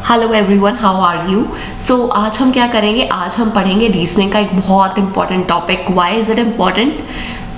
Hello everyone, how are you. So आज हम क्या करेंगे, आज हम पढ़ेंगे रीजनिंग का एक बहुत important topic. Why is it important?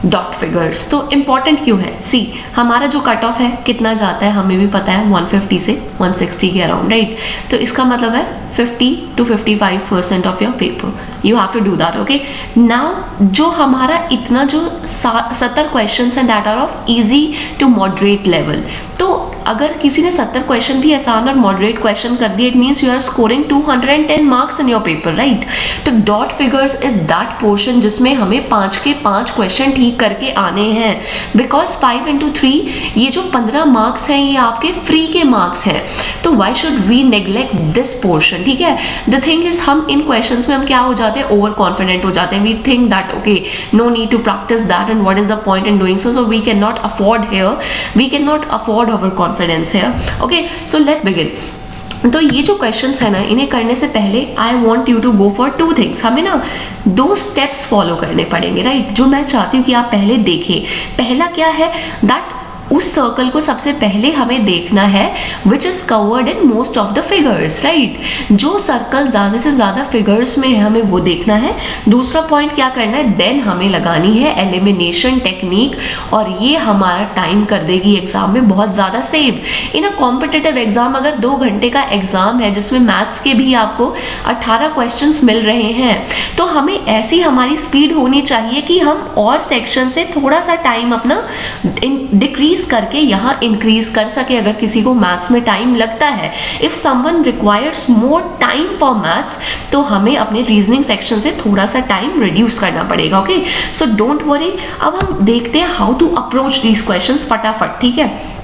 Dot figures. तो इम्पॉर्टेंट क्यों है? सी, हमारा जो कट ऑफ है कितना जाता है हमें भी पता है, 150 से 160 के अराउंड, राइट। तो इसका मतलब है 50 to 55% of your paper you have to do that. Okay, now जो हमारा इतना जो 70 क्वेश्चन है that are of easy to moderate level. तो अगर किसी ने 70 क्वेश्चन भी आसान और मॉडरेट क्वेश्चन कर दिए, it means you are scoring 210 marks in your paper, right. तो dot figures is that portion जिसमें हमें 5 के 5 क्वेश्चन ठीक करके आने हैं, बिकॉज 5 into 3 ये जो 15 मार्क्स हैं ये आपके फ्री के मार्क्स हैं। तो why should we neglect this portion, ठीक है। द थिंग इज, हम इन क्वेश्चन में हम क्या हो जाते हैं, ओवर कॉन्फिडेंट हो जाते हैं। We think that okay, no need to practise that and what is the point in doing so we can not afford here, we can not afford overconfidence here. Okay, so let's begin. तो ये जो questions है ना, इन्हें करने से पहले I want you to go for 2 things. हमें ना 2 स्टेप्स फॉलो करने पड़ेंगे, राइट, जो मैं चाहती हूँ कि आप पहले देखें। पहला क्या है, दैट उस सर्कल को सबसे पहले हमें देखना है which is covered in most of the figures, right. जो सर्कल ज्यादा से ज्यादा फिगर्स में है हमें वो देखना है। दूसरा पॉइंट क्या करना है, देन हमें लगानी है एलिमिनेशन टेक्निक, और ये हमारा टाइम कर देगी एग्जाम में बहुत ज्यादा save. In a competitive exam, अगर 2 घंटे का एग्जाम है जिसमें मैथ्स के भी आपको 18 क्वेश्चन मिल रहे हैं, तो हमें ऐसी हमारी स्पीड होनी चाहिए कि हम और सेक्शन से थोड़ा सा टाइम अपना डिक्रीज करके यहां इंक्रीज कर सके। अगर किसी को मैथ्स में टाइम लगता है, if someone requires more time for maths, तो हमें अपने रीजनिंग सेक्शन से थोड़ा सा टाइम रिड्यूस करना पड़ेगा। Okay, so don't worry. अब हम देखते हैं how to approach these questions फटाफट, ठीक है।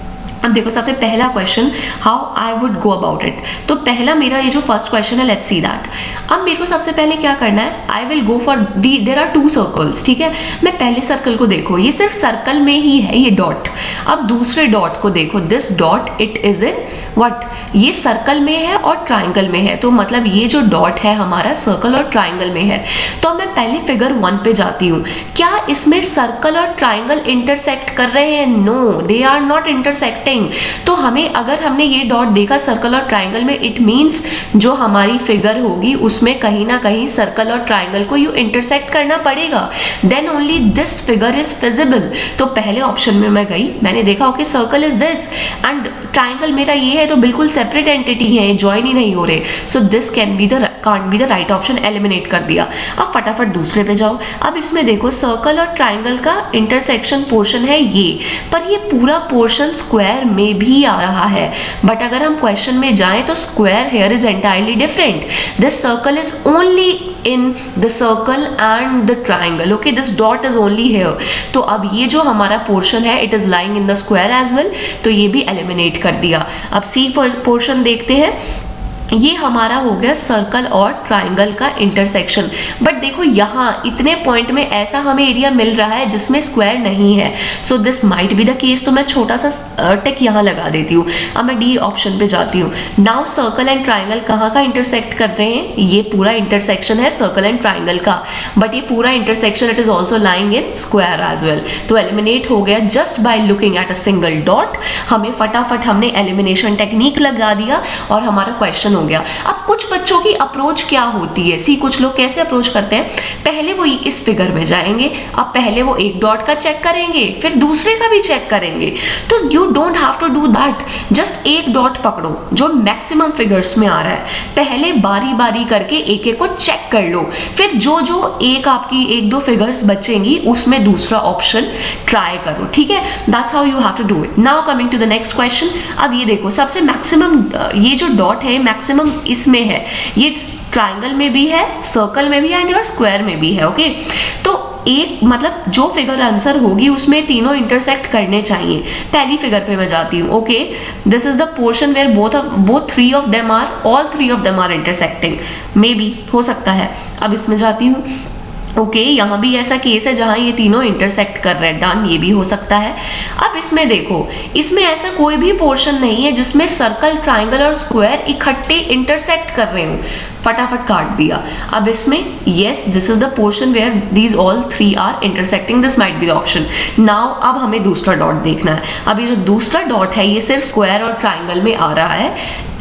अब देखो, सबसे पहला question, how I would go about it. तो पहला मेरा ये जो फर्स्ट क्वेश्चन है, लेट्स सी दैट। अब मेरे को सबसे पहले क्या करना है, I will go for there are 2 circles, ठीक है। मैं पहले सर्कल को देखो, ये सिर्फ सर्कल में ही है ये डॉट। अब दूसरे डॉट को देखो, this dot it is in what, ये सर्कल में है और ट्राइंगल में है। तो मतलब ये जो डॉट है हमारा सर्कल और ट्राइंगल में है। तो मैं पहले फिगर 1 पे जाती हूँ। क्या इसमें सर्कल और ट्राइंगल इंटरसेक्ट कर रहे हैं? No, they are not intersecting. तो हमें, अगर हमने ये डॉट देखा सर्कल और ट्राइंगल में, इट मींस जो हमारी फिगर होगी उसमें कहीं ना कहीं सर्कल और ट्राइंगल को यू इंटरसेक्ट करना पड़ेगा, then only this figure is feasible. तो पहले ऑप्शन में मैं गई, मैंने देखा okay circle is this and triangle मेरा ये है, तो बिल्कुल सेपरेट एंटिटी है, ज्वाइन ही नहीं हो रहे। So this can't be the right option, eliminate कर दिया। अब फटाफट दूसरे पे जाओ। अब इसमें देखो, सर्कल और ट्राइंगल का इंटरसेक्शन पोर्शन है ये, पर ये पूरा पोर्शन स्क्वायर में भी आ रहा है। बट अगर हम क्वेश्चन में जाएं तो square here is entirely different. This circle is only in the circle and the triangle, okay, this dot is only here. तो अब ये जो हमारा पोर्शन है, it is lying in the square as well, तो ये भी एलिमिनेट कर दिया। अब सी पोर्शन देखते हैं। ये हमारा हो गया सर्कल और ट्राइंगल का इंटरसेक्शन। बट देखो यहाँ इतने पॉइंट में ऐसा हमें एरिया मिल रहा है जिसमें स्क्वायर नहीं है, so this might be the case. तो मैं छोटा सा टिक यहाँ लगा देती हूँ। अब मैं डी ऑप्शन पे जाती हूँ। नाउ सर्कल एंड ट्राइंगल कहाँ का इंटरसेक्ट कर रहे हैं? ये पूरा इंटरसेक्शन है सर्कल एंड ट्राइंगल का, बट ये पूरा intersection it is also lying in square as well. तो एलिमिनेट हो गया just by looking at a single dot. हमें फटाफट हमने एलिमिनेशन टेक्निक लगा दिया और हमारा क्वेश्चन हो गया। अब कुछ बच्चों की अप्रोच क्या होती है, सी कुछ लोग कैसे अप्रोच करते हैं, पहले वो इस फिगर में जाएंगे, अब पहले वो एक डॉट का चेक करेंगे, फिर दूसरे का भी चेक करेंगे। तो you don't have to do that, just एक डॉट पकड़ो जो मैक्सिमम फिगर्स में आ रहा है, पहले बारी बारी करके एक एक को चेक कर लो, फिर जो जो एक आपकी 1-2 फिगर्स बचेंगी उसमें दूसरा ऑप्शन ट्राई करो, ठीक है। That's how you have to do it. Now coming to the next question. अब ये देखो, सबसे मैक्सिमम ये जो डॉट है मैक्सिमम इसमें है, ये ट्राइंगल में भी है, सर्कल में भी है एंड स्क्वायर में भी है, ओके। तो एक मतलब जो फिगर आंसर होगी उसमें तीनों इंटरसेक्ट करने चाहिए। पहली फिगर पे मैं जाती हूँ, okay, this is the portion where both 3 of them are, all 3 of them are intersecting, may be हो सकता है। अब इसमें जाती हूँ, ओके, यहाँ भी ऐसा केस है जहां ये तीनों इंटरसेक्ट कर रहे हैं, डन, ये भी हो सकता है। अब इसमें देखो, इसमें ऐसा कोई भी पोर्शन नहीं है जिसमें सर्कल, ट्राइंगल और स्क्वायर इकट्ठे इंटरसेक्ट कर रहे हो। फटाफट काट दिया। अब इसमें yes, this is the portion where these all 3 are intersecting, this might be the option. Now अब हमें दूसरा डॉट देखना है। अब ये जो दूसरा डॉट है ये सिर्फ स्क्वायर और ट्राइंगल में आ रहा है,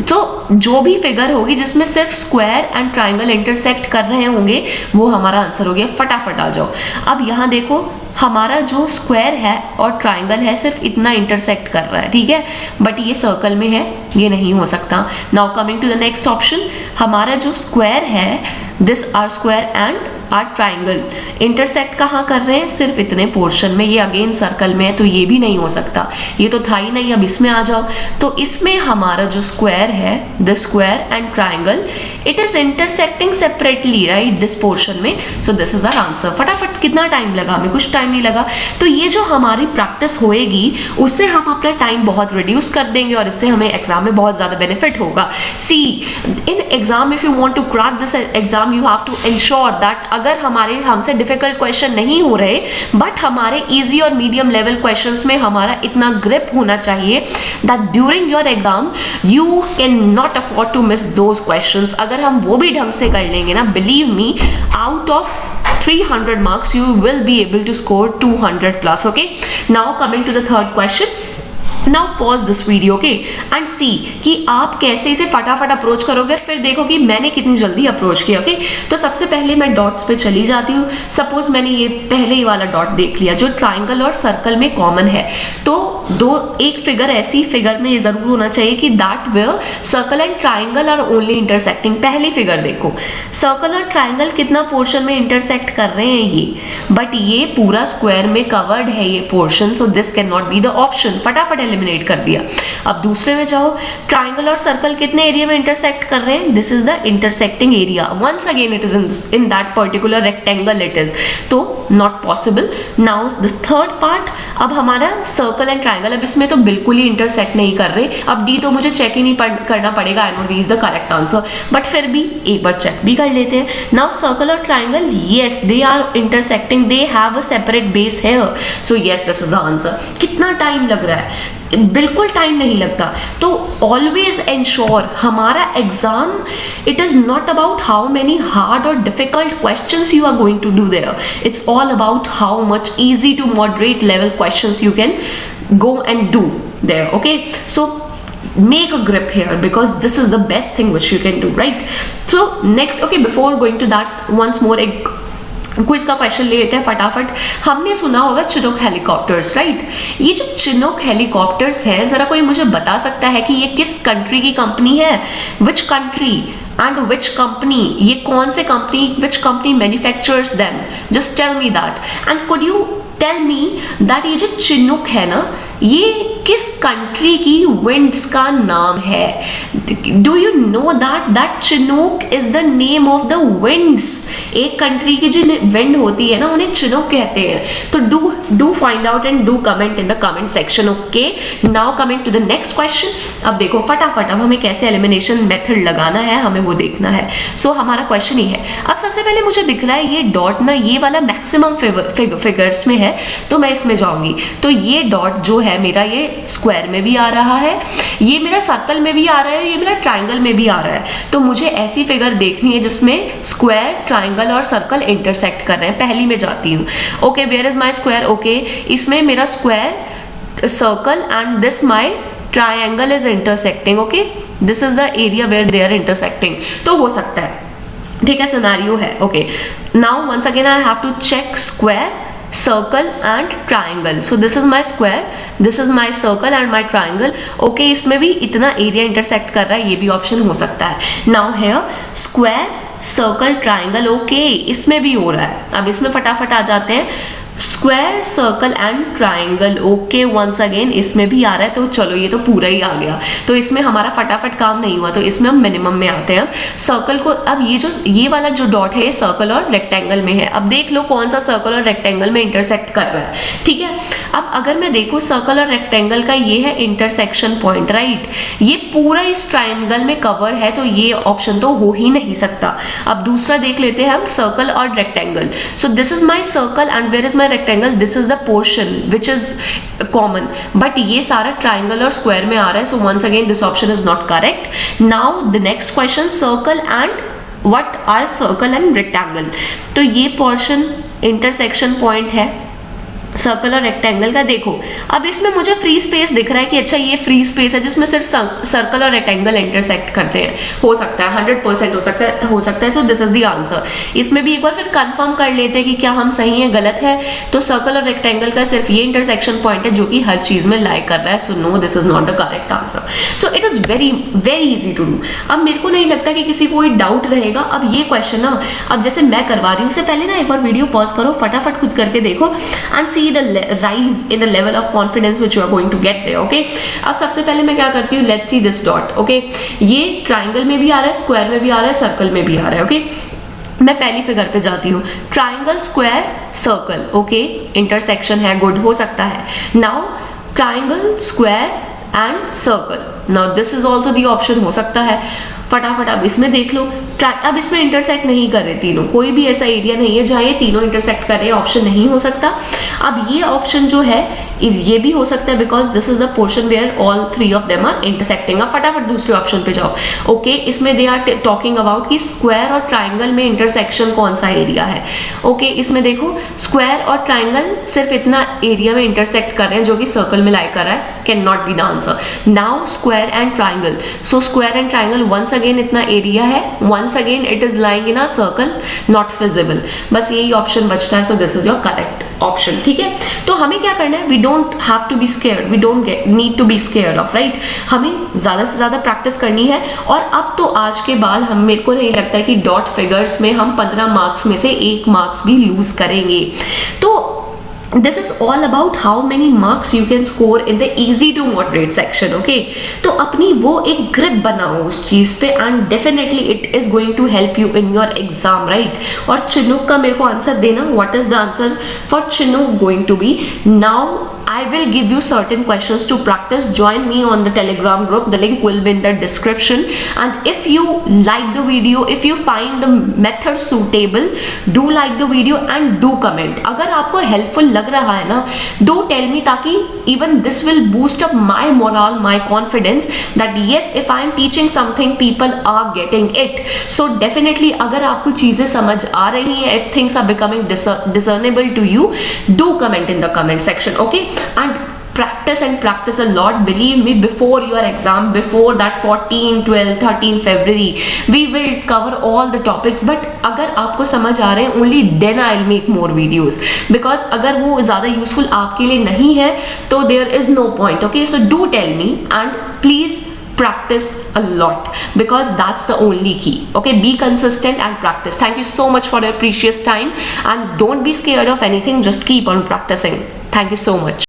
तो जो भी फिगर होगी जिसमें सिर्फ स्क्वायर एंड ट्राइंगल इंटरसेक्ट कर रहे होंगे वो हमारा आंसर हो गया। फटाफट आ जाओ। अब यहाँ देखो हमारा जो स्क्वायर है और ट्राइंगल है सिर्फ इतना इंटरसेक्ट कर रहा है, ठीक है, बट ये सर्कल में है, ये नहीं हो सकता। Now coming to the next option, हमारा जो स्क्वायर है this are square and are triangle intersect कहाँ कर रहे हैं, सिर्फ इतने पोर्शन में, ये अगेन सर्कल में है तो ये भी नहीं हो सकता, ये तो था ही नहीं। अब इसमें आ जाओ, तो इसमें हमारा जो स्क्वायर है this square and triangle it is intersecting separately right this portion में, so this is our answer. फटाफट कितना टाइम लगा, हमें कुछ टाइम नहीं लगा। तो ये जो हमारी प्रैक्टिस होएगी उससे हम अपना टाइम बहुत रिड्यूस कर देंगे और इससे हमें एग्जाम में बहुत ज्यादा बेनिफिट होगा। See in exam if you want to crack this exam you have to ensure that अगर हमारे हमसे डिफिकल्ट क्वेश्चन नहीं हो रहे बट हमारे इजी और मीडियम लेवल क्वेश्चंस में हमारा इतना ग्रिप होना चाहिए that during your exam you can not afford to miss those questions. अगर हम वो भी ढंग से कर लेंगे ना, believe me, out of 300 marks you will be able to score 200 plus. Okay, now coming to the third question. Now pause this video, okay, and see कि आप कैसे इसे फटाफट अप्रोच करोगे, फिर देखो कि मैंने कितनी जल्दी अप्रोच किया। ओके, तो सबसे पहले मैं डॉट्स पे चली जाती हूँ। सपोज मैंने ये पहले ही वाला डॉट देख लिया जो ट्राइंगल और सर्कल में कॉमन है, तो एक फिगर ऐसी फिगर में जरूर होना चाहिए कि that where circle and triangle are only intersecting. पहली फिगर देखो, सर्कल और ट्राइंगल कितना पोर्शन में इंटरसेक्ट कर रहे हैं ये, बट ये पूरा स्क्वायर में कवर्ड है ये portion, so this can not be the option. फटाफट एलिमिनेट कर दिया। अब दूसरे में जाओ, ट्राइंगल और सर्कल कितने एरिया में इंटरसेक्ट कर रहे हैं, this is the intersecting area, once again it is in that particular rectangle it is, तो not possible. Now this third part, अब हमारा सर्कल एंड ट्राइंगल, अब इसमें तो बिल्कुल ही इंटरसेक्ट नहीं कर रहे। अब डी तो मुझे चेक ही नहीं करना पड़ेगा, I know D is the correct answer, but फिर भी एक बार चेक भी कर लेते हैं। नाउ सर्कल और triangle, yes they are intersecting, they have a separate base here, so yes this is the answer. कितना टाइम लग रहा है, बिल्कुल टाइम नहीं लगता। तो ऑलवेज एंश्योर हमारा exam it is not about how many hard और difficult questions you are going to do their, it's all about how much easy to moderate level questions you can go and do there. Okay, so make a grip here because this is the best thing which you can do, right? So next, okay, before going to that, once more एक quiz का question ले लेते हैं फटाफट। हमने सुना होगा Chinook helicopters, right? ये जो चिनूक हेलीकॉप्टर्स है, जरा कोई मुझे बता सकता है कि ये किस कंट्री की कंपनी है? Which country and which company, ये कौन से company, which company manufactures them, just tell me that. And could you tell me that ये जो चिनूक है ना, ये किस कंट्री की विंड्स का नाम है? Do you know that Chinook is the name of the winds? एक कंट्री की जो विंड होती है ना उन्हें चिनूक कहते हैं। तो do find out and do comment in the comment section. Okay, now coming to the next question. अब देखो फटाफट, अब हमें कैसे एलिमिनेशन मेथड लगाना है हमें वो देखना है। सो हमारा क्वेश्चन ही है, अब सबसे पहले मुझे दिख रहा है ये डॉट ना, ये वाला मैक्सिमम फिगर्स में है, तो मैं इसमें जाऊंगी। तो ये डॉट जो है मेरा, ये स्क्वायर में भी आ रहा है, ये मेरा सर्कल में भी आ रहा है, ये मेरा ट्राइंगल में भी आ रहा है। तो मुझे ऐसी फिगर देखनी है जिसमें स्क्वायर, ट्राइंगल और सर्कल इंटरसेक्ट कर रहे हैं। पहली में जाती हूँ। Okay, where is my square? Okay, इसमें मेरा square, circle and this my triangle is intersecting. Okay, this is the area where they are intersecting. तो हो सकता है, ठीक है, सिनेरियो है। Okay, now once again I have to check square, circle and triangle. So this is my square, this is my circle and my triangle. Okay, इसमें भी इतना एरिया इंटरसेक्ट कर रहा है, ये भी ऑप्शन हो सकता है। Now here square, circle, triangle. Okay, इसमें भी हो रहा है। अब इसमें फटाफट आ जाते हैं, square, circle and triangle. Okay, once again इसमें भी आ रहा है, तो चलो ये तो पूरा ही आ गया। तो इसमें हमारा फटाफट काम नहीं हुआ, तो इसमें हम मिनिमम में आते हैं। सर्कल को, अब ये वाला जो डॉट है ये सर्कल और रेक्टेंगल में है। अब देख लो कौन सा सर्कल और रेक्टेंगल में इंटरसेक्ट कर रहा है, ठीक है। अब अगर मैं देखूं सर्कल और रेक्टेंगल का ये है इंटरसेक्शन पॉइंट, राइट? ये पूरा इस ट्राइंगल में कवर है, तो ये ऑप्शन तो हो ही नहीं सकता। अब दूसरा देख लेते हैं हम, सर्कल और rectangle. So this is my circle and where is rectangle, this is the portion which is common, but ये सारा triangle और square में आ रहा है, so once again this option is not correct. Now the next question, circle and what are circle and rectangle? तो ये portion intersection point है circle और रेक्टेंगल का देखो, अब इसमें मुझे फ्री स्पेस दिख रहा है कि अच्छा ये फ्री स्पेस है जिसमें सिर्फ सर्कल और रेक्टेंगल इंटरसेक्ट करते हैं, हो सकता है 100% हो सकता है। So this is the answer. इसमें भी एक बार फिर कंफर्म कर लेते हैं कि क्या हम सही है गलत है। तो सर्कल और रेक्टेंगल का सिर्फ ये इंटरसेक्शन पॉइंट है जो कि हर चीज में लाई कर रहा है। So no, this is not the correct answer. So it is very very easy to do. अब मेरे को नहीं लगता कि किसी को कोई डाउट रहेगा। अब ये क्वेश्चन ना, अब जैसे मैं करवा रही हूँ, उससे पहले ना एक बार वीडियो पॉज करो, फटाफट खुद करके देखो and see the rise in the level of confidence which you are going to get there. Okay, अब सबसे पहले मैं क्या करती हूँ, let's see this dot. Okay, ये ट्राइंगल में भी आ रहा है, स्क्वायर में भी आ रहा है, सर्कल में भी आ रहा है। ओके, मैं पहली फिगर पे जाती हूँ, triangle square circle. Okay, intersection है, गुड, हो सकता है। Now triangle square and circle, now this is also the option, हो सकता है। फटाफट अब इसमें देख लो, अब इसमें इंटरसेक्ट नहीं कर रहे तीनों, कोई भी ऐसा एरिया नहीं है जहां ये तीनों इंटरसेक्ट कर रहे हैं, ऑप्शन नहीं हो सकता। अब ये ऑप्शन जो है ये भी हो सकता है because this is the portion where all three of them are intersecting. अब फटाफट दूसरे ऑप्शन पे जाओ। ओके, इसमें दे आर टॉकिंग अबाउट कि स्क्वायर और ट्राइंगल में इंटरसेक्शन कौन सा एरिया है। ओके, इसमें देखो स्क्वायर और ट्राइंगल सिर्फ इतना एरिया में इंटरसेक्ट कर रहे हैं जो कि सर्कल में लाई कर रहा है, can not be the answer. Now square and triangle, so square and triangle once again इतना एरिया है, once again it is lying in a circle, not visible. बस यही ऑप्शन बचता है। So this is your correct option. ठीक है, तो हमें क्या करना है, we don't have to be scared, we don't need to be scared of, right. हमें ज्यादा से ज्यादा प्रैक्टिस करनी है। और अब तो आज के बाद हम, मेरे को नहीं लगता है कि डॉट फिगर्स में हम 15 मार्क्स में से 1 मार्क्स भी लूज करेंगे। तो this is all about how many marks you can score in the easy to moderate section. Okay, तो अपनी वो एक ग्रिप बनाओ उस चीज पे and definitely it is going to help you in your exam, right? और चिनूक का मेरे को आंसर देना, what is the answer for Chinook going to be? Now I will give you certain questions to practice. Join me on the Telegram group. The link will be in the description. And if you like the video, if you find the method suitable, do like the video and do comment. अगर आपको helpful लग रहा है ना, do tell me, ताकि even this will boost up my morale, my confidence that yes, if I am teaching something, people are getting it. So definitely, अगर आपको चीजें समझ आ रही हैं, if things are becoming discernible to you, do comment in the comment section. Okay. And practice a lot. Believe me, before your exam, before that 14, 12, 13 February, we will cover all the topics. But अगर आपको समझ आ रहे हैं, only then I'll make more videos. Because अगर वो ज़्यादा useful आपके लिए नहीं है, तो there is no point. Okay, so do tell me and please practice a lot because that's the only key. Okay, be consistent and practice. Thank you so much for your precious time and don't be scared of anything. Just keep on practicing. Thank you so much.